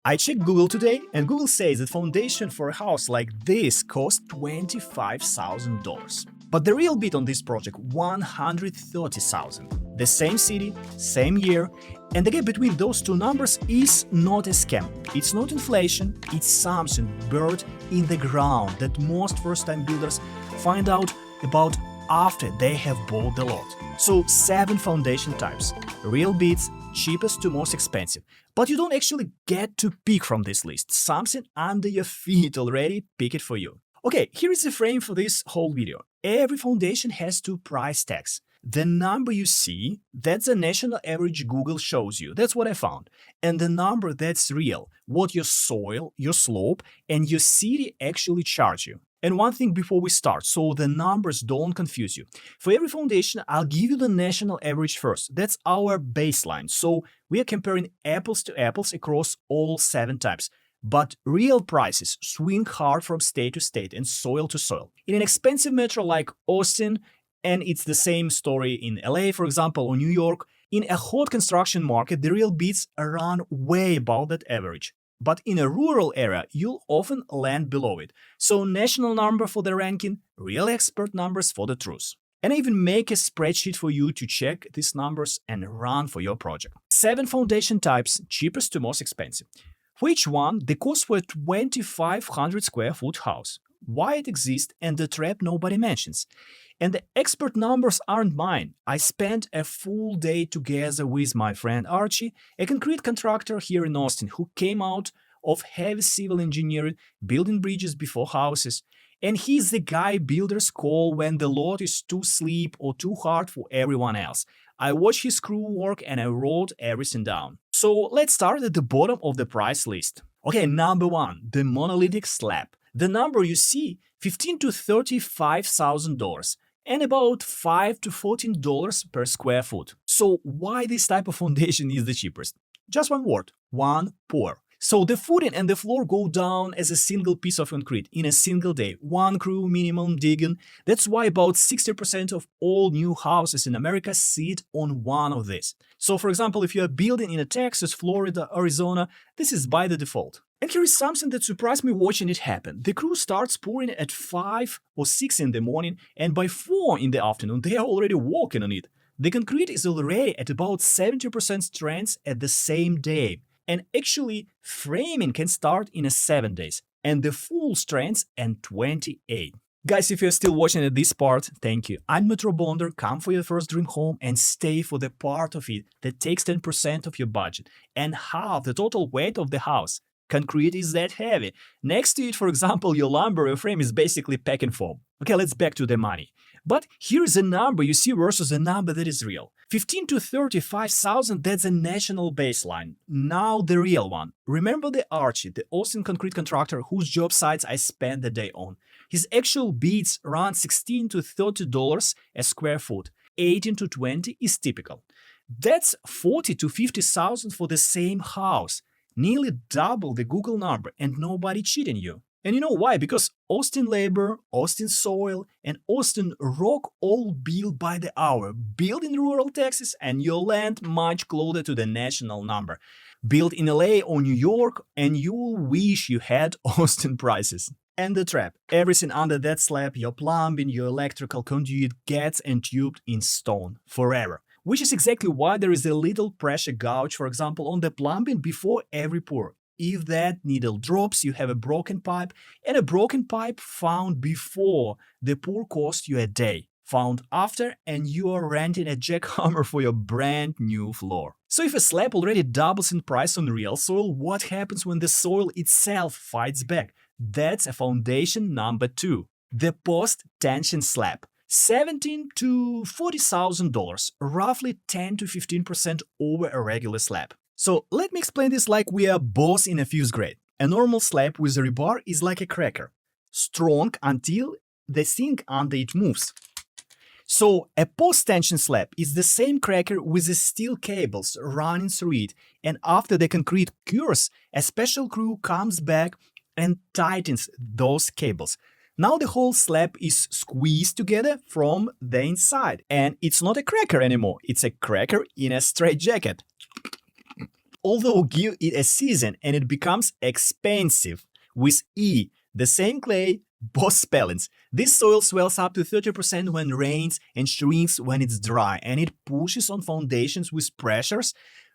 I checked Google today, and Google says that foundation for a house like this costs $25,000. But the real bid on this project, $130,000. The same city, same year, and the gap between those two numbers is not a scam. It's not inflation, it's something buried in the ground that most first-time builders find out about after they have bought the lot. So 7 foundation types, real bids, cheapest to most expensive. But you don't actually get to pick from this list. Something under your feet already pick it for you. Okay, here is the frame for this whole video. Every foundation has 2 price tags. The number you see, that's the national average Google shows you. That's what I found. And the number that's real, what your soil, your slope, and your city actually charge you. And one thing before we start, so the numbers don't confuse you. For every foundation, I'll give you the national average first. That's our baseline. So we are comparing apples to apples across all 7 types. But real prices swing hard from state to state and soil to soil. In an expensive metro like Austin, and it's the same story in LA, for example, or New York, in a hot construction market, the real bids run way above that average. But in a rural area, you'll often land below it. So national number for the ranking, real expert numbers for the truth. And I even make a spreadsheet for you to check these numbers and run for your project. 7 foundation types, cheapest to most expensive. For each one, the cost for a 2,500 square foot house, why it exists, and the trap nobody mentions. And the expert numbers aren't mine. I spent a full day together with my friend Archie, a concrete contractor here in Austin who came out of heavy civil engineering, building bridges before houses. And he's the guy builders call when the lot is too steep or too hard for everyone else. I watched his crew work and I wrote everything down. So let's start at the bottom of the price list. Okay, number 1, the monolithic slab. The number you see, $15,000 to $35,000 and about $5 to $14 per square foot. So why this type of foundation is the cheapest? Just one word, poor. So the footing and the floor go down as a single piece of concrete in a single day, 1 crew minimum digging. That's why about 60% of all new houses in America sit on one of these. So for example, if you're building in Texas, Florida, Arizona, this is by the default. And here is something that surprised me watching it happen. The crew starts pouring at 5 or 6 in the morning, and by 4 in the afternoon, they are already working on it. The concrete is already at about 70% strength at the same day. And actually, framing can start in 7 days, and the full strength in 28. Guys, if you're still watching at this part, thank you. I'm Metro Bonder, come for your first dream home and stay for the part of it that takes 10% of your budget and half the total weight of the house. Concrete is that heavy. Next to it, for example, your lumber or frame is basically packing foam. Okay, let's back to the money. But here is a number you see versus a number that is real. 15 to 35,000, that's a national baseline. Now the real one. Remember the Archie, the Austin concrete contractor whose job sites I spent the day on. His actual bids run $16 to $30 a square foot. 18 to 20 is typical. That's 40 to 50,000 for the same house. Nearly double the Google number and nobody cheating you. And you know why? Because Austin labor, Austin soil, and Austin rock all built by the hour. Built in rural Texas and your land much closer to the national number. Built in LA or New York and you will wish you had Austin prices. And the trap. Everything under that slab, your plumbing, your electrical conduit gets entubed in stone forever. Which is exactly why there is a little pressure gouge, for example, on the plumbing before every pour. If that needle drops, you have a broken pipe, and a broken pipe found before the pour cost you a day. Found after, and you are renting a jackhammer for your brand new floor. So if a slab already doubles in price on real soil, what happens when the soil itself fights back? That's a foundation number 2, the post-tension slab. $17,000 to $40,000, roughly 10 to 15% over a regular slab. So let me explain this like we are both in a fifth grade. A normal slab with a rebar is like a cracker, strong until the thing under it moves. So a post-tension slab is the same cracker with the steel cables running through it, and after the concrete cures, a special crew comes back and tightens those cables. Now the whole slab is squeezed together from the inside. And it's not a cracker anymore, it's a cracker in a straitjacket. although give it a season and it becomes expensive. With E, the same clay, both spellings. This soil swells up to 30% when rains and shrinks when it's dry, and it pushes on foundations with pressures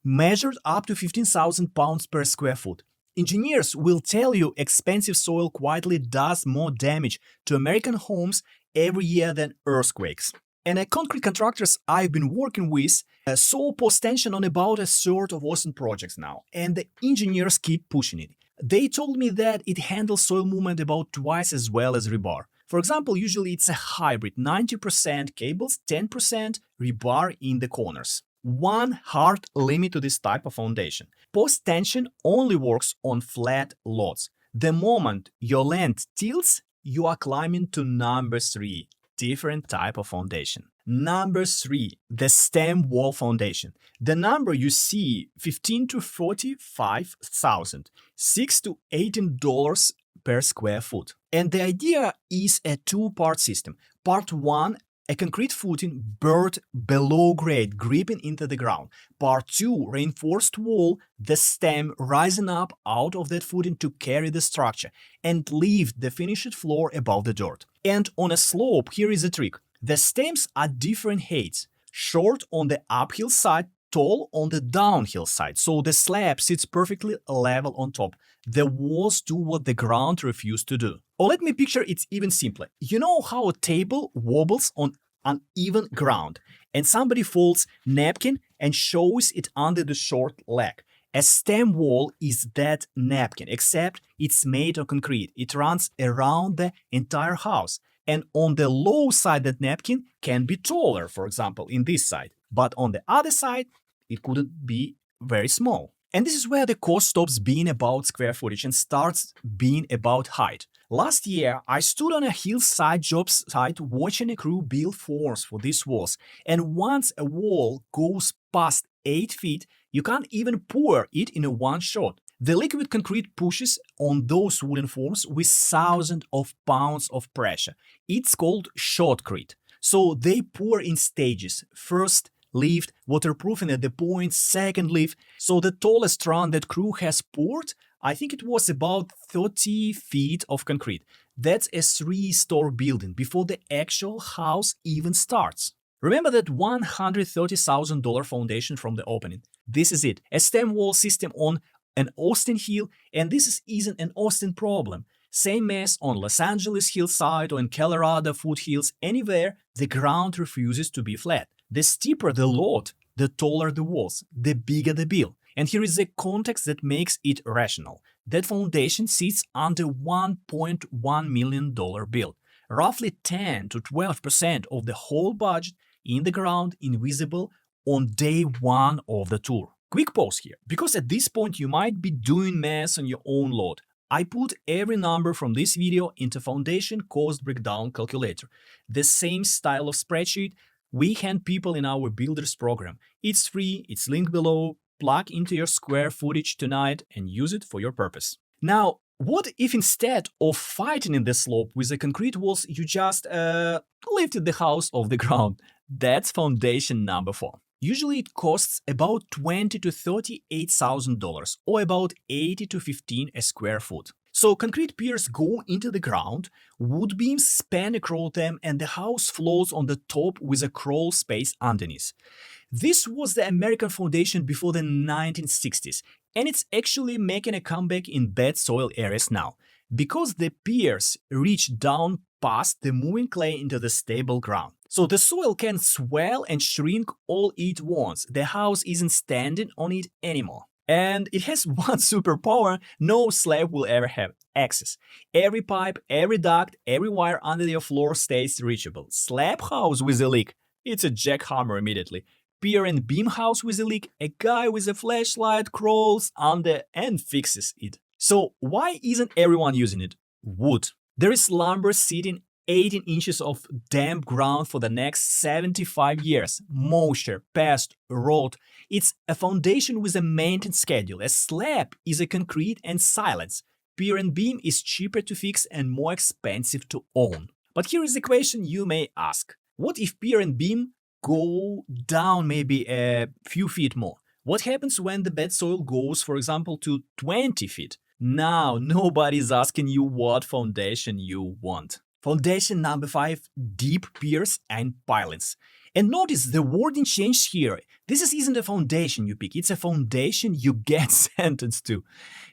measured up to 15,000 pounds per square foot. Engineers will tell you expensive soil quietly does more damage to American homes every year than earthquakes. And concrete contractors I've been working with saw post-tension on about a third of Austin projects now, and the engineers keep pushing it. They told me that it handles soil movement about twice as well as rebar. For example, usually it's a hybrid, 90% cables, 10% rebar in the corners. One hard limit to this type of foundation. Post-tension only works on flat lots. The moment your land tilts, you are climbing to number 3, different type of foundation. Number 3, the stem wall foundation. The number you see, 15 to 45,000, $6 to $18 per square foot. And the idea is a two-part system. Part 1, a concrete footing buried below grade, gripping into the ground. Part 2, reinforced wall, the stem rising up out of that footing to carry the structure and lift the finished floor above the dirt. And on a slope, here is a trick. The stems are different heights, short on the uphill side, tall on the downhill side, so the slab sits perfectly level on top. The walls do what the ground refused to do. Or let me picture it even simpler. You know how a table wobbles on uneven ground, and somebody folds napkin and shows it under the short leg. A stem wall is that napkin, except it's made of concrete. It runs around the entire house. And on the low side, that napkin can be taller, for example, in this side. But on the other side, it couldn't be very small. And this is where the cost stops being about square footage and starts being about height. Last year, I stood on a hillside job site watching a crew build forms for these walls. And once a wall goes past 8 feet, you can't even pour it in a one shot. The liquid concrete pushes on those wooden forms with thousands of pounds of pressure. It's called shotcrete. So they pour in stages. First lift, waterproofing at the point, second lift. So the tallest run that crew has poured, I think it was about 30 feet of concrete. That's a 3-story building before the actual house even starts. Remember that $130,000 foundation from the opening. This is it, a stem wall system on an Austin hill, and this isn't an Austin problem. Same mess on Los Angeles hillside or in Colorado foothills, anywhere the ground refuses to be flat. The steeper the lot, the taller the walls, the bigger the bill. And here is the context that makes it rational. That foundation sits under $1.1 million bill, roughly 10 to 12% of the whole budget in the ground, invisible on day 1 of the tour. Quick pause here, because at this point you might be doing math on your own lot. I put every number from this video into foundation cost breakdown calculator. The same style of spreadsheet we hand people in our builders program. It's free, it's linked below. Plug into your square footage tonight and use it for your purpose. Now, what if instead of fighting in the slope with the concrete walls, you just lifted the house off the ground? That's foundation number 4. Usually it costs about $20,000 to $38,000 or about $80 to $15 a square foot. So concrete piers go into the ground, wood beams span across them, and the house floats on the top with a crawl space underneath. This was the American foundation before the 1960s, and it's actually making a comeback in bad soil areas now, because the piers reach down past the moving clay into the stable ground. So the soil can swell and shrink all it wants. The house isn't standing on it anymore. And it has one superpower no slab will ever have: access. Every pipe, every duct, every wire under your floor stays reachable. Slab house with a leak, it's a jackhammer immediately. Pier and beam house with a leak, a guy with a flashlight crawls under and fixes it. So why isn't everyone using it? Wood. There is lumber sitting 18 inches of damp ground for the next 75 years. Moisture, pest, rot. It's a foundation with a maintenance schedule. A slab is a concrete and silence. Pier and beam is cheaper to fix and more expensive to own. But here is the question you may ask. What if pier and beam go down maybe a few feet more? What happens when the bed soil goes, for example, to 20 feet? Now, nobody's asking you what foundation you want. Foundation number 5, deep piers and pilings. And notice the wording changed here. Isn't a foundation you pick, it's a foundation you get sentenced to.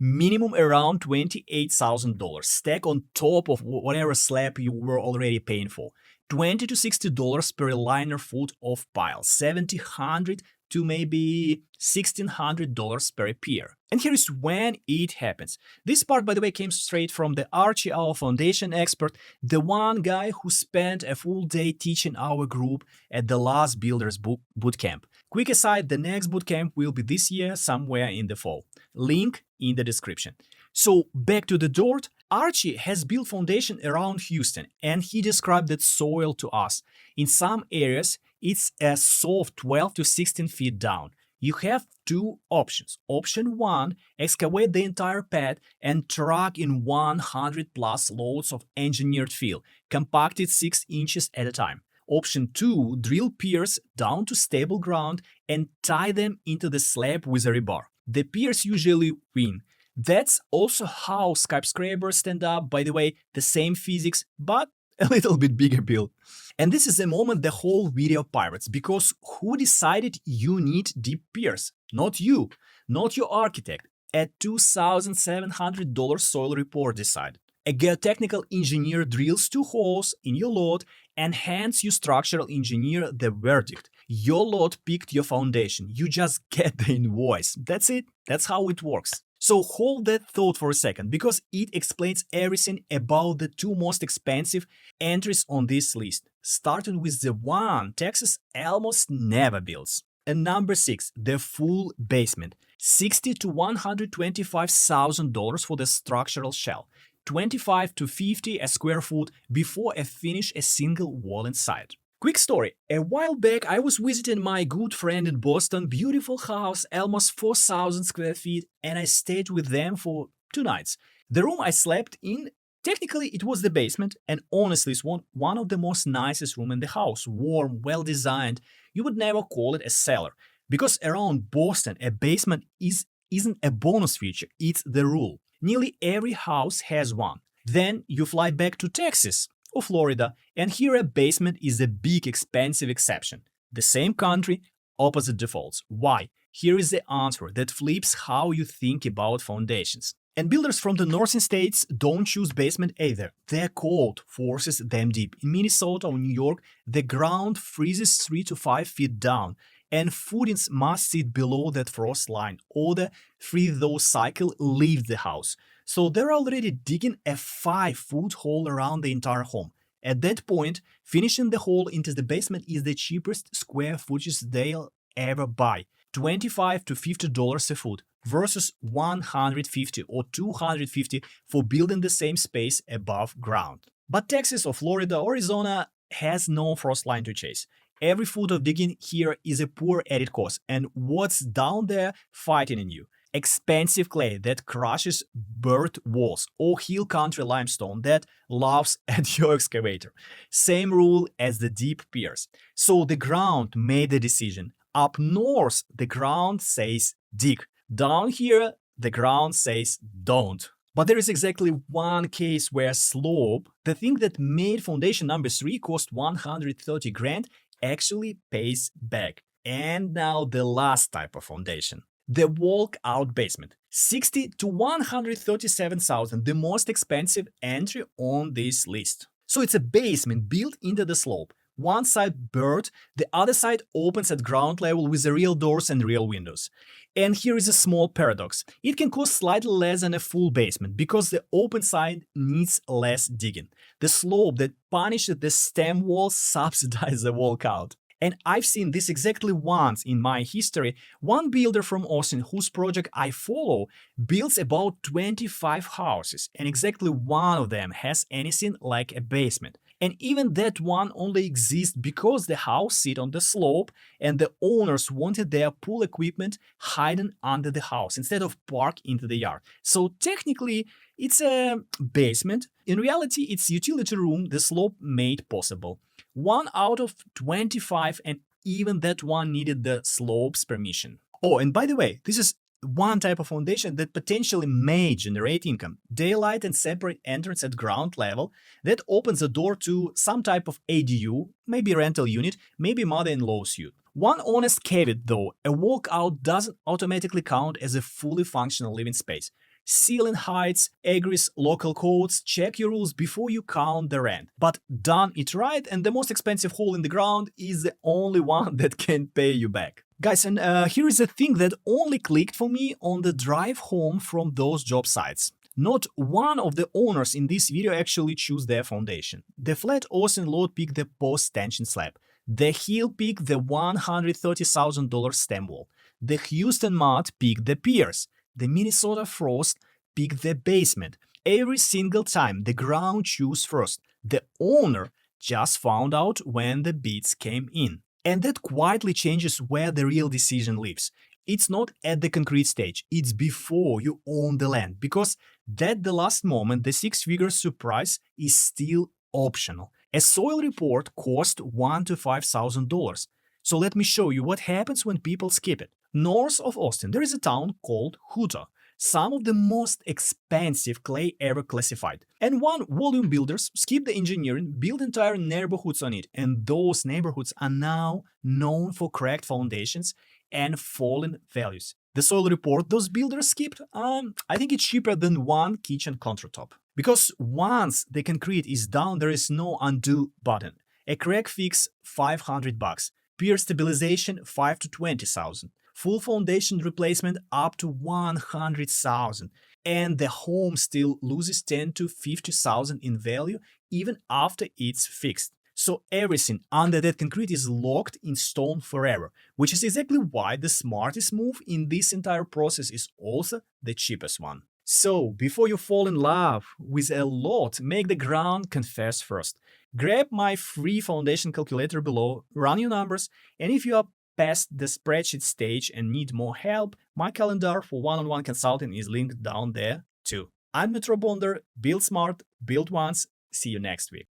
Minimum around $28,000, stack on top of whatever slab you were already paying for. $20 to $60 per linear foot of pile, $1,700 to maybe $1,600 per pier. And here is when it happens. This part, by the way, came straight from the Archie, our foundation expert, the one guy who spent a full day teaching our group at the last Builders Bootcamp. Quick aside, the next bootcamp will be this year, somewhere in the fall. Link in the description. So back to the dirt. Archie has built foundation around Houston, and he described that soil to us. In some areas, it's a soft 12 to 16 feet down. You have two options. Option 1, excavate the entire pad and truck in 100 plus loads of engineered fill, compacted 6 inches at a time. Option 2, drill piers down to stable ground and tie them into the slab with a rebar. The piers usually win. That's also how skyscrapers stand up, by the way, the same physics, but a little bit bigger build. And this is the moment the whole video pirates, because who decided you need deep piers? Not you, not your architect. A $2,700 soil report decided. A geotechnical engineer drills 2 holes in your lot and hands you structural engineer the verdict. Your lot picked your foundation. You just get the invoice. That's it. That's how it works. So hold that thought for a second, because it explains everything about the 2 most expensive entries on this list, starting with the one Texas almost never builds. And number 6, the full basement, $60,000 to $125,000 for the structural shell, $25 to $50 a square foot before I finish a single wall inside. Quick story. A while back, I was visiting my good friend in Boston, beautiful house, almost 4,000 square feet, and I stayed with them for 2 nights. The room I slept in, technically it was the basement, and honestly it's one of the most nicest room in the house. Warm, well designed. You would never call it a cellar, because around Boston, a basement isn't a bonus feature, it's the rule. Nearly every house has one. Then you fly back to Texas or Florida, and here a basement is a big expensive exception. The same country, opposite defaults. Why? Here is the answer that flips how you think about foundations. And builders from the northern states don't choose basement either. Their code forces them deep. In Minnesota or New York, the ground freezes 3 to 5 feet down, and footings must sit below that frost line, or the freeze-thaw cycle leaves the house. So they're already digging a 5-foot hole around the entire home. At that point, finishing the hole into the basement is the cheapest square footage they'll ever buy. $25 to $50 a foot versus $150 or $250 for building the same space above ground. But Texas or Florida or Arizona has no frost line to chase. Every foot of digging here is a poor added cost, and what's down there fighting in you? Expensive clay that crushes bird walls, or hill country limestone that laughs at your excavator. Same rule as the deep piers. So the ground made the decision. Up north, the ground says dig. Down here, the ground says don't. But there is exactly one case where slope, the thing that made foundation number 3 cost $130,000, actually pays back. And now the last type of foundation. The Walkout basement, $60,000 to $137,000, the most expensive entry on this list. So it's a basement built into the slope. One side bird, the other side opens at ground level with the real doors and real windows. And here is a small paradox. It can cost slightly less than a full basement because the open side needs less digging. The slope that punishes the stem wall subsidizes the walkout. And I've seen this exactly once in my history. One builder from Austin, whose project I follow, builds about 25 houses, and exactly one of them has anything like a basement. And even that one only exists because the house sits on the slope and the owners wanted their pool equipment hidden under the house instead of parked into the yard. So technically, it's a basement. In reality, it's utility room the slope made possible. 1 out of 25, and even that one needed the slope's permission. Oh, and by the way, this is one type of foundation that potentially may generate income. Daylight and separate entrance at ground level that opens the door to some type of ADU, maybe rental unit, maybe mother-in-law's suite. One honest caveat though, a walkout doesn't automatically count as a fully functional living space. Ceiling heights, agrees local codes, check your rules before you count the rent. But done it right, and the most expensive hole in the ground is the only one that can pay you back. Guys, and here is a thing that only clicked for me on the drive home from those job sites. Not one of the owners in this video actually choose their foundation. The flat Austin load picked the post-tension slab. The Hill picked the $130,000 stem wall. The Houston Mud picked the piers. The Minnesota Frost picked the basement. Every single time the ground chose first. The owner just found out when the bids came in. And that quietly changes where the real decision lives. It's not at the concrete stage, it's before you own the land, because at the last moment, the six-figure surprise is still optional. A soil report costs $1,000 to $5,000. So let me show you what happens when people skip it. North of Austin, there is a town called Hutto, some of the most expensive clay ever classified. And one volume builders skip the engineering, build entire neighborhoods on it, and those neighborhoods are now known for cracked foundations and fallen values. The soil report those builders skipped, I think it's cheaper than one kitchen countertop. Because once the concrete is down, there is no undo button. A crack fix, $500. Pier stabilization, $5,000 to $20,000. Full foundation replacement up to $100,000. And the home still loses $10,000 to $50,000 in value even after it's fixed. So everything under that concrete is locked in stone forever, which is exactly why the smartest move in this entire process is also the cheapest one. So before you fall in love with a lot, make the ground confess first. Grab my free foundation calculator below, run your numbers, and if you are past the spreadsheet stage and need more help, my calendar for one-on-one consulting is linked down there too. I'm Metro Bonder, build smart, build once. See you next week.